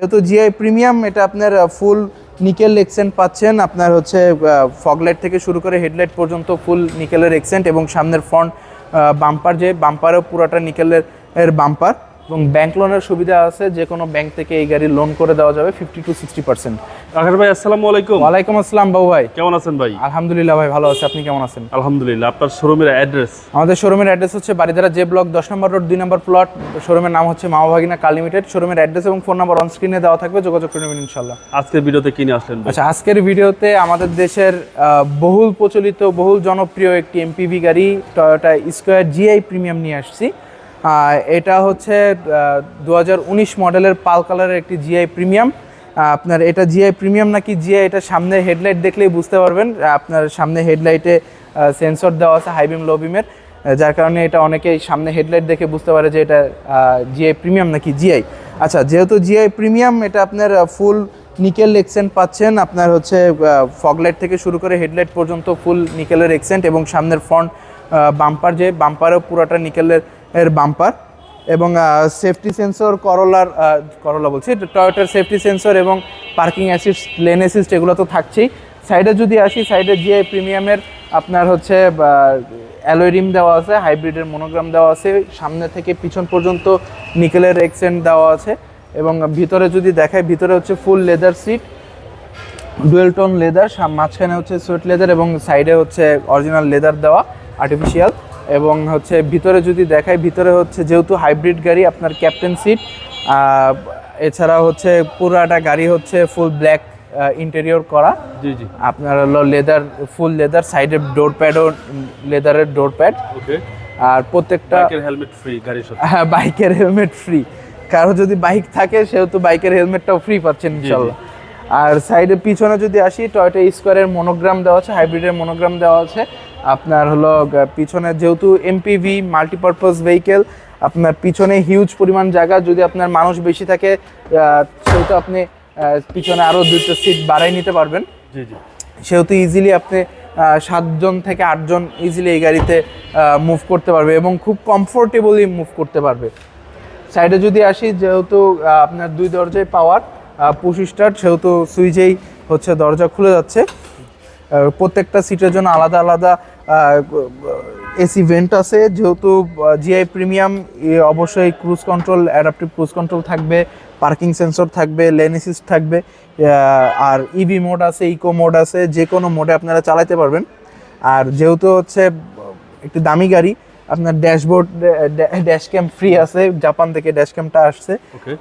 যেহেতু GI premium, এটা আপনার ফুল নিকেল এক্সেন্ট পাচ্ছেন। আপনার হচ্ছে ফগলাইট থেকে শুরু করে হেডলাইট পর্যন্ত ফুল নিকেলের এক্সেন্ট, এবং সামনের ফ্রন্ট বাম্পার, যে বাম্পারও পুরোটা নিকেলের বাম্পার, এবং ব্যাংক লোনের সুবিধা আছে। যে কোনো ব্যাংক থেকে এই গাড়ি লোন করে দেওয়া যাবে 50 to 60%। রাখার ভাই, আসসালামু আলাইকুম। ওয়ালাইকুম আসসালাম বাবু ভাই, কেমন আছেন ভাই? আলহামদুলিল্লাহ ভাই, ভালো আছে। আপনি কেমন আছেন? আলহামদুলিল্লাহ। আপনার শোরুমের অ্যাড্রেস? আমাদের শোরুমের অ্যাড্রেস হচ্ছে বারিধারা জে ব্লক 10 নম্বর রোড 2 নম্বর প্লট। শোরুমের নাম হচ্ছে মা ভাগিনা কার লিমিটেড। শোরুমের অ্যাড্রেস এবং ফোন নাম্বার অন স্ক্রিনে দেওয়া থাকবে, যোগাযোগ করে নেবেন ইনশাল্লাহ। আজকের ভিডিওতে কি নিয়ে আসলেন? আচ্ছা, আজকের ভিডিওতে আমাদের দেশের বহুল প্রচলিত, বহুল জনপ্রিয় একটি এমপিভি গাড়ি টয়োটা স্কয়ার জিআই প্রিমিয়াম নিয়ে আসছি। এটা হচ্ছে 2019 মডেলের পাল কালারের একটি জিআই প্রিমিয়াম। আপনার এটা জিআই প্রিমিয়াম নাকি জিআই, এটা সামনের হেডলাইট দেখলেই বুঝতে পারবেন। আপনার সামনে হেডলাইটে সেন্সর দেওয়া আছে হাই বিম লো বিমের, যার কারণে এটা অনেকেই সামনে হেডলাইট দেখে বুঝতে পারে যে এটা জিআই প্রিমিয়াম নাকি জিআই। আচ্ছা, যেহেতু জিআই প্রিমিয়াম, এটা আপনার ফুল নিকেল এক্সেন্ট পাচ্ছেন। আপনার হচ্ছে ফগলাইট থেকে শুরু করে হেডলাইট পর্যন্ত ফুল নিকেলের এক্সেন্ট, এবং সামনের ফ্রন্ট বাম্পার, যে বাম্পারও পুরোটা নিকেলের বাম্পার, এবং সেফটি সেন্সর করলা বলছি, টয়োটার সেফটি সেন্সর এবং পার্কিং অ্যাসিস্ট, লেন অ্যাসিস্ট, এগুলো তো থাকছেই। সাইডে যদি আসি, সাইডে জিআই প্রিমিয়ামের আপনার হচ্ছে অ্যালয় রিম দেওয়া আছে, হাইব্রিডের মনোগ্রাম দেওয়া আছে, সামনে থেকে পিছন পর্যন্ত নিকেলের এক্সেন্ট দেওয়া আছে। এবং ভিতরে যদি দেখায়, ভিতরে হচ্ছে full leather seat, dual tone leather, মাঝখানে হচ্ছে সুইট লেদার, এবং সাইডে হচ্ছে অরিজিনাল লেদার দেওয়া আর্টিফিশিয়াল। এবং হচ্ছে ভিতরে যদি দেখায়, ভিতরে হচ্ছে যেহেতু হাইব্রিড গাড়ি, আপনার ক্যাপ্টেন সিট, এছাড়া হচ্ছে পুরাটা গাড়ি হচ্ছে ফুল ব্ল্যাক ইন্টেরিয়র করা। জি জি। আপনার হলো লেদার, ফুল লেদার, সাইডের ডোর প্যাডও লেদারের ডোর প্যাড। ওকে। আর প্রত্যেকটা বাইকের হেলমেট ফ্রি গাড়ির সাথে। হ্যাঁ, বাইকের হেলমেট ফ্রি। কারো যদি বাইক থাকে, সেহেতু বাইকের হেলমেটটাও ফ্রি পাচ্ছেন ইনশাল্লাহ। আর সাইডে পিছনে যদি আসি, টয়োটা স্কয়ারের মনোগ্রাম দেওয়া আছে, হাইব্রিডের মনোগ্রাম দেওয়া আছে। আপনার হলো পিছনে যেহেতু এমপিভি মাল্টিপারপাস ভেহিকেল, আপনার পিছনে হিউজ পরিমাণ জায়গা, যদি আপনার মানুষ বেশি থাকে সেহেতু আপনি পিছনে আরও 2টা সিট বাড়াই নিতে পারবেন। জি জি। সেহেতু ইজিলি আপনি 7 জন থেকে 8 জন ইজিলি এই গাড়িতে মুভ করতে পারবে, এবং খুব কমফোর্টেবলি মুভ করতে পারবে। সাইডে যদি আসি, যেহেতু আপনার 2 দরজায় পাওয়ার পুশ স্টার্ট, সেহেতু সুইচেই হচ্ছে দরজা খুলে যাচ্ছে। প্রত্যেকটা সিটের জন্য আলাদা আলাদা এসি ভেন্ট আছে। যেহেতু জিআই প্রিমিয়াম, অবশ্যই cruise control, adaptive cruise control থাকবে, পার্কিং সেন্সর থাকবে, লেন অ্যাসিস্ট থাকবে, আর ইভি মোড আছে, ইকো মোড আছে, যে কোনো মোডে আপনারা চালাতে পারবেন। আর যেহেতু হচ্ছে একটি দামি গাড়ি, আপনার ড্যাশবোর্ড, ড্যাশ ক্যাম ফ্রি আছে, জাপান থেকে ড্যাশ ক্যামটা আসছে।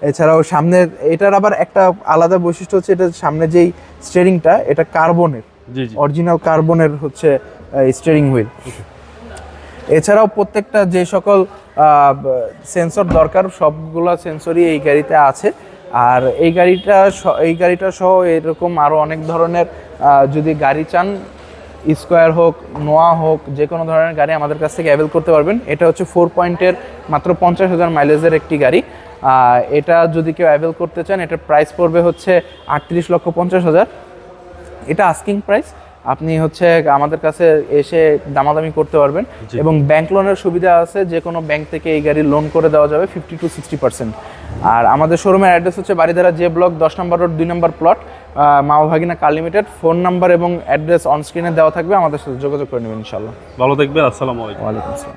এছাড়াও সামনের, এটার আবার একটা আলাদা বৈশিষ্ট্য হচ্ছে, এটা সামনে যেই স্টিয়ারিংটা, এটা কার্বনের, অরিজিনাল কার্বনের হচ্ছে স্টিয়ারিং হুইল। এছাড়াও প্রত্যেকটা যে সকল সেন্সর দরকার, সবগুলো সেন্সরই এই গাড়িতে আছে। আর এই গাড়িটা সহ এরকম আরও অনেক ধরনের যদি গাড়ি চান, স্কয়ার হোক, নোয়া হোক, যে কোনো ধরনের গাড়ি আমাদের কাছ থেকে অ্যাভেল করতে পারবেন। এটা হচ্ছে 4 পয়েন্টের মাত্র 50,000 মাইলেজের একটি গাড়ি। এটা যদি কেউ অ্যাভেল করতে চান, এটার প্রাইস পড়বে হচ্ছে 38,50,000। এটা আস্কিং প্রাইস। আপনি হচ্ছে আমাদের কাছে এসে দামাদামি করতে পারবেন, এবং ব্যাংক লোনের সুবিধা আছে। যে কোনো ব্যাংক থেকে এই গাড়ি লোন করে দেওয়া যাবে 50 to 60%। আর আমাদের শোরুমের অ্যাড্রেস হচ্ছে বারিধারা জে ব্লক 10 নম্বর রোড 2 নম্বর প্লট, মা ভাগিনা কার লিমিটেড। ফোন নাম্বার এবং অ্যাড্রেস অন স্ক্রিনে দেওয়া থাকবে, আমাদের সাথে যোগাযোগ করে নেবেন ইনশাল্লাহ। ভালো থাকবেন। আসসালামু আলাইকুম। ওয়ালাইকুম আসসালাম।